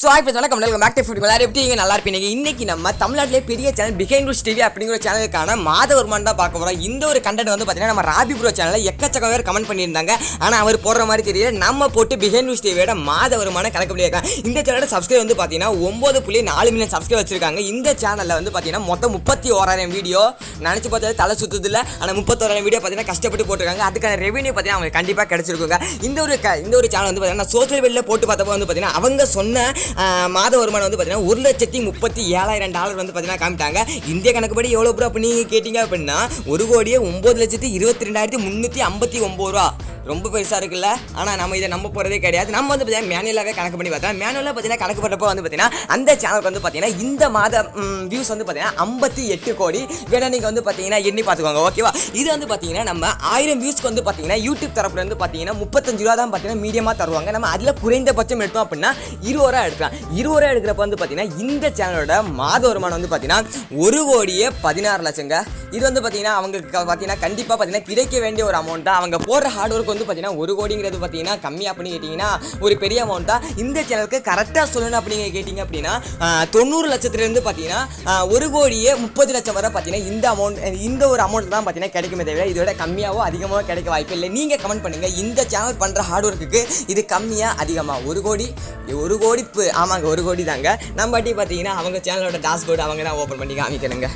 So hi ஃப்ரெண்ட்ஸ், வணக்கம். Welcome back to food. எல்லாரும் எப்படி நல்லா இருப்பீங்க? இன்னைக்கு நம்ம தமிழ்நாட்டிலே பெரிய சேனல் பிஹைண்ட் டிவி அப்படிங்கிற சேனலுக்கான மாத வருமானம் தான் பார்க்க போகிறோம். இந்த ஒரு கண்டென்ட் வந்து பார்த்தீங்கன்னா நம்ம ராபி ப்ரோ சேனலில் எக்கச்சக்கம் பேர் கமெண்ட் பண்ணியிருந்தாங்க. ஆனால் அவர் போடுற மாதிரி தெரியல. நம்ம போட்டு பிஹைண்ட் டிவியோட மாத வருமானம் கணக்கு பண்ணியிருக்காங்க. இந்த சேனலோட சப்ஸ்கிரைப் வந்து பார்த்தீங்கன்னா 9.4 மில்லியன் சப்ஸ்கிரைப் வச்சிருக்காங்க. இந்த சேனலில் வந்து பார்த்தீங்கன்னா மொத்தம் 31,000 வீடியோ. நினச்சி பார்த்தது தலை சுற்றுது இல்லை. ஆனால் 31,000 வீடியோ பார்த்தீங்கன்னா கஷ்டப்பட்டு போட்டிருக்காங்க. அதுக்கான ரெவன்யூ பார்த்தீங்கன்னா அவங்களுக்கு கண்டிப்பாக கிடைச்சிருக்குங்க. இந்த ஒரு சேனல் வந்து பார்த்தீங்கன்னா சோசியல் மீடியாவில் போட்டு பார்த்தப்போ வந்து பார்த்தீங்கன்னா அவங்க சொன்ன மாத வருமானம் வந்து பார்த்தீங்கன்னா $1,37,000 வந்து பார்த்தீங்கன்னா காமிட்டாங்க. இந்திய கணக்குப்படி எவ்வளோ ப்ரோ அப்போ நீங்கள் கேட்டிங்க அப்படின்னா 1,22,23,359 ரொம்ப பெருசாக இருக்குல்ல. ஆனால் நம்ம இதை நம்ப போகிறதே கிடையாது. நம்ம வந்து பார்த்தீங்கன்னா மேனுவலாகவே கணக்கு பண்ணி பார்த்தோம். மேனுவலாக பார்த்தீங்கன்னா கணக்கு பண்ணுறப்போ வந்து பார்த்தீங்கன்னா அந்த சேனலுக்கு வந்து பார்த்தீங்கன்னா இந்த மாத வியூஸ் வந்து பார்த்தீங்கன்னா 58 கோடி. வேணா நீங்கள் வந்து பார்த்தீங்கன்னா எண்ணி பார்த்துக்கோங்க, ஓகேவா? இது வந்து பார்த்தீங்கன்னா நம்ம 1000 வியூஸ்க்கு வந்து பார்த்தீங்கன்னா யூடியூப் தரப்புல வந்து பார்த்தீங்கன்னா 35 ரூபா தான் பார்த்தீங்கன்னா மீடியமாக தருவாங்க. நம்ம அதில் குறைந்தபட்சம் எடுத்தோம் அப்படின்னா 20 ரூபா எடுக்கலாம். 20 ரூபா எடுக்கிறப்ப வந்து பார்த்தீங்கன்னா இந்த சேனலோட மாத வருமானம் வந்து பார்த்தீங்கன்னா 1,16,00,000ங்க. இது வந்து பார்த்தீங்கன்னா அவங்களுக்கு பார்த்தீங்கன்னா கண்டிப்பாக பார்த்தீங்கன்னா கிடைக்க வேண்டிய ஒரு அமௌண்ட் தான். அவங்க போடுற ஹார்ட் ஒர்க் வந்து பார்த்தீங்கன்னா 1 கோடிங்கிறது பார்த்தீங்கன்னா கம்மியாக பண்ணி கேட்டிங்கன்னா ஒரு பெரிய அமௌண்ட் தான். இந்த சேனலுக்கு கரெக்டாக சொல்லணும் அப்படிங்க கேட்டிங்க அப்படின்னா 90 லட்சத்துலேருந்து பார்த்தீங்கன்னா 1,30,00,000 வரை பார்த்தீங்கன்னா இந்த ஒரு அமௌண்ட் தான் பார்த்தீங்கன்னா கிடைக்குமே தவிர இதோட கம்மியாகவோ அதிகமாக கிடைக்க வாய்ப்பு இல்லை. நீங்கள் கமெண்ட் பண்ணுங்கள், இந்த சேனல் பண்ணுற ஹார்ட் ஒர்க்குக்கு இது கம்மியாக அதிகமாக 1 கோடி ஆமாங்க 1 கோடி தாங்க. நம்ம பார்த்தீங்கன்னா அவங்க சேனலோட டாஷ்போர்டு அவங்க தான் ஓப்பன் பண்ணி காமிக்கிறேங்க.